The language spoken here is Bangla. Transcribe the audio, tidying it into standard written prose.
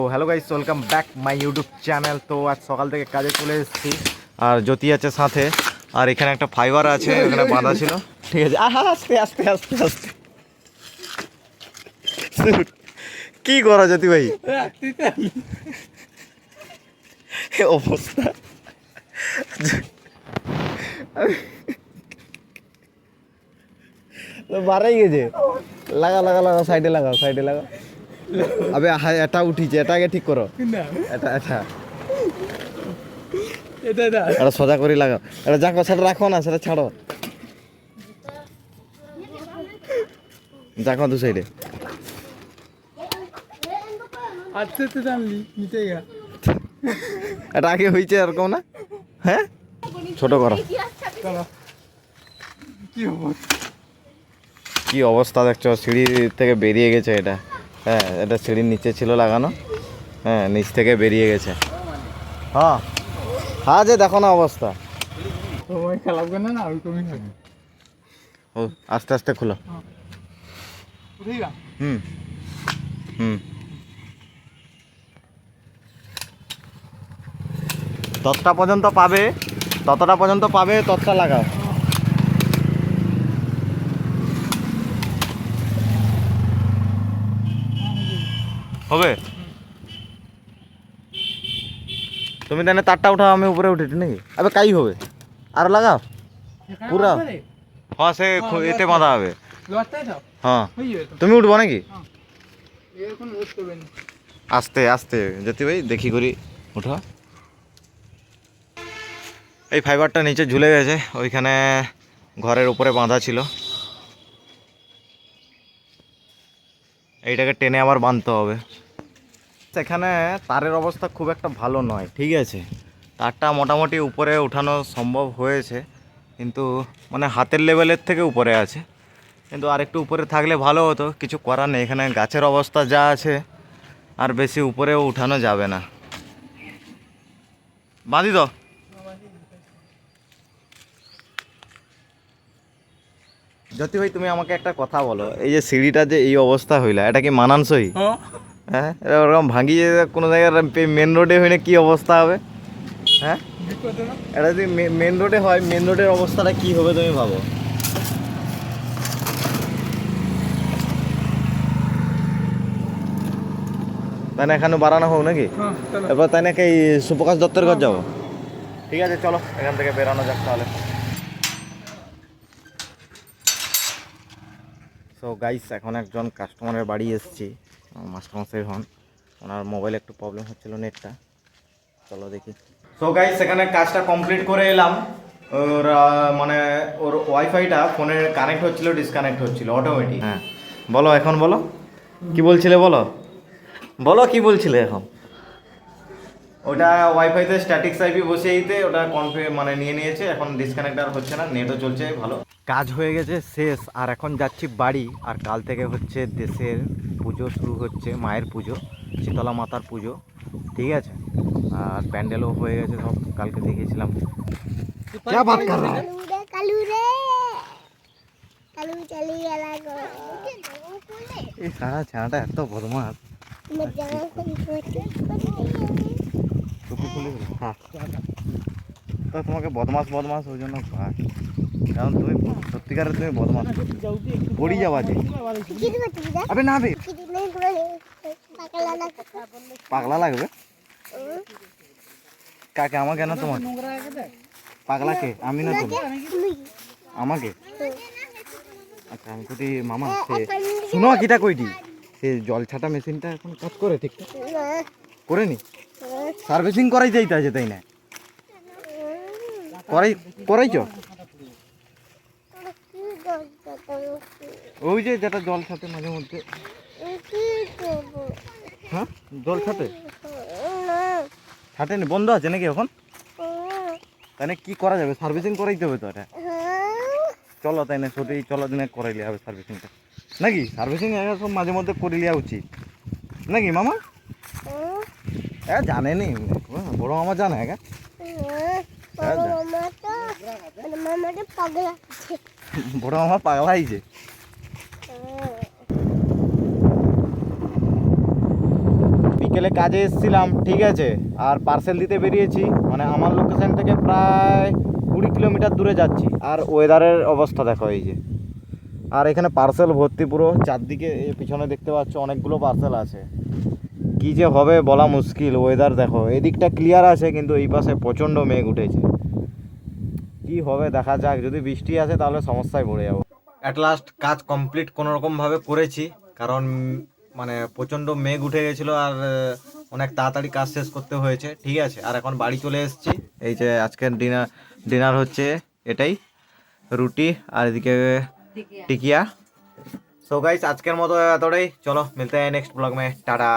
তো hello guys, welcome back my YouTube channel. তো আজ সকাল থেকে কাজে চলে এসেছি, আর জ্যোতি আছে সাথে, আর এখানে একটা ফাইবার আছে, ওখানে বাঁধা ছিল। ঠিক আছে, আস্তে আস্তে আস্তে আস্তে। কি করো জ্যোতি ভাই, অবস্থা বাড়াই গেছে। লাগা লাগা লাগা, সাইডে লাগাও, সাইডে লাগাও। আবে এটা উঠিছে, এটা আগে ঠিক করো। এটা এটা এটা সোজা করে লাগাও। এটা যা সেটা রাখো না, সেটা ছাড়ো। দেখো দু সাইডে। এটা আগে হয়েছে এরকম না? হ্যাঁ, ছোট করো। কি অবস্থা দেখছো, সিঁড়ি থেকে বেরিয়ে গেছে এটা। হ্যাঁ, এটা সিঁড়ির নিচে ছিল লাগানো, হ্যাঁ নিচ থেকে বেরিয়ে গেছে। হ্যাঁ হ্যাঁ, যে দেখো না অবস্থা। ও আস্তে আস্তে খুলো। হুম হুম, যতটা পর্যন্ত পাবে ততটা পর্যন্ত পাবে, ততটা লাগাও। হবে? তুমি তাহলে তারটা উঠাও, আমি উপরে উঠেছি নাকি? আবে কাই হবে, আর লাগাও পুরা। হ্যাঁ, সে এতে বাঁধা হবে। হ্যাঁ, তুমি উঠবো নাকি? আস্তে আস্তে জ্যোতি ভাই, দেখি করি উঠো। এই ফাইবারটা নিচে ঝুলে গেছে, ওইখানে ঘরের উপরে বাঁধা ছিল। এইটাকে টেনে আবার বাঁধতে হবে। সেখানে তারের অবস্থা খুব একটা ভালো নয়, ঠিক আছে। তারটা মোটামুটি উপরে উঠানো সম্ভব হয়েছে, কিন্তু মানে হাতের লেভেলের থেকে উপরে আছে। কিন্তু আর একটু উপরে থাকলে ভালো হতো, কিছু করার নেই। এখানে গাছের অবস্থা যা আছে, আর বেশি উপরেও উঠানো যাবে না। বাঁধি তো। জ্যোতি ভাই, তুমি আমাকে একটা কথা বলো, এই যে সিঁড়িটা যে এই অবস্থা হইলা, এটা কি মানানসই? হ্যাঁ, ওরকম ভাঙিয়ে কোনো জায়গায় মেন রোডে হইলে কি অবস্থা হবে? হ্যাঁ, এটা যদি মেন রোডে হয়, মেন রোডের অবস্থাটা কি হবে তুমি ভাবো। তাই না, এখানে বাড়ানো হোক নাকি? এরপর তাই নাকি সুপ্রকাশ দত্তের ঘর যাবো? ঠিক আছে, চলো এখান থেকে বেরানো যাক তাহলে। সো গাইস, এখন একজন কাস্টমারের বাড়ি এসেছি, মাস্টারমশাই হন। ওনার মোবাইলে একটু প্রবলেম হচ্ছিল, নেটটা। চলো দেখি। সো গাইস, এখানে কাজটা কমপ্লিট করে এলাম। ওর মানে ওর ওয়াইফাইটা ফোনে কানেক্ট হচ্ছিল, ডিসকানেক্ট হচ্ছিল অটোমেটিক। হ্যাঁ বলো, এখন বলো কি বলছিলে, বলো বলো কি বলছিলে এখন। ওটা ওয়াইফাইতে স্ট্যাটিক্স আইপি বসিয়ে দিতে ওটা মানে নিয়ে নিয়েছে, এখন ডিসকানেক্ট আর হচ্ছে না, নেটও চলছে ভালো। কাজ হয়ে গেছে শেষ, আর এখন যাচ্ছি বাড়ি। আর কাল থেকে হচ্ছে দেশের পুজো শুরু হচ্ছে, মায়ের পুজো, শীতলা মাতার পুজো, ঠিক আছে। আর প্যান্ডেলও হয়ে গেছে সব, কালকে দেখিয়েছিলাম। क्या बात कर रहा है? कालू रे कालू चली गया गो। এই সারা ছানাটা এত বদমাস। টুপি খুলে গেল। হ্যাঁ, তো তোমাকে বদমাস বদমাস ওই জন্য ভাই, কারণ তুমি সত্যিকারের তুমি বদমাস পড়ি যাবা যে। আবে না বে, পাগলা লাগবে কাকে? আমাকে না তোমাকে? পাগলাকে আমি না তুমি আমাকে? আচ্ছা, আমি কইটি মামা, সে শুনো কিটা কইটি, সে জল ছাটা মেশিনটা এখন কাজ করে ঠিক করে নি? সার্ভিসিং করাই যাইতে আছে তাই না? করাইছ? ওই যে যেটা জল ছাতে মাঝে মধ্যে। হ্যাঁ, জল ছাতে ছাটেনি, বন্ধ আছে নাকি এখন? তাই কি করা যাবে, সার্ভিসিং করাইতে হবে তো এটা। চলো তাই না, ছুটি চলো দিনে করাইলে হবে সার্ভিসিংটা নাকি? সার্ভিসিং সব মাঝে মধ্যে করে লিয়া উচিত নাকি মামা? হ্যাঁ জানেনি, বড় মামা জানে। হ্যাঁ, বড় মামা পাগলা হয়েছে। বিকেলে কাজে এসেছিলাম, ঠিক আছে, আর পার্সেল দিতে বেরিয়েছি, মানে আমার লোকেশন থেকে প্রায় 20 কিলোমিটার দূরে যাচ্ছি, আর ওয়েদারের অবস্থা দেখো এই যে, আর এখানে পার্সেল ভর্তি পুরো চারদিকে, এই পিছনে দেখতে পাচ্ছ অনেকগুলো পার্সেল আছে। কি যে হবে বলা মুশকিল। ওয়েদার দেখো, এদিকটা ক্লিয়ার আছে কিন্তু এই পাশে প্রচণ্ড মেঘ উঠেছে। কি হবে দেখা যাক, যদি বৃষ্টি আসে তাহলে সমস্যায় পড়ে যাবো। অ্যাট লাস্ট কাজ কমপ্লিট কোনোরকমভাবে করেছি, কারণ মানে প্রচণ্ড মেঘ উঠে গেছিলো, আর অনেক তাড়াতাড়ি কাজ শেষ করতে হয়েছে, ঠিক আছে। আর এখন বাড়ি চলে এসেছি। এই যে আজকের ডিনার হচ্ছে এটাই, রুটি আর এদিকে টিকিয়া। सो गाइस, আজকের মতো এতটাই। চলো মিলতে हैं नेक्स्ट ब्लॉग में, टाटा।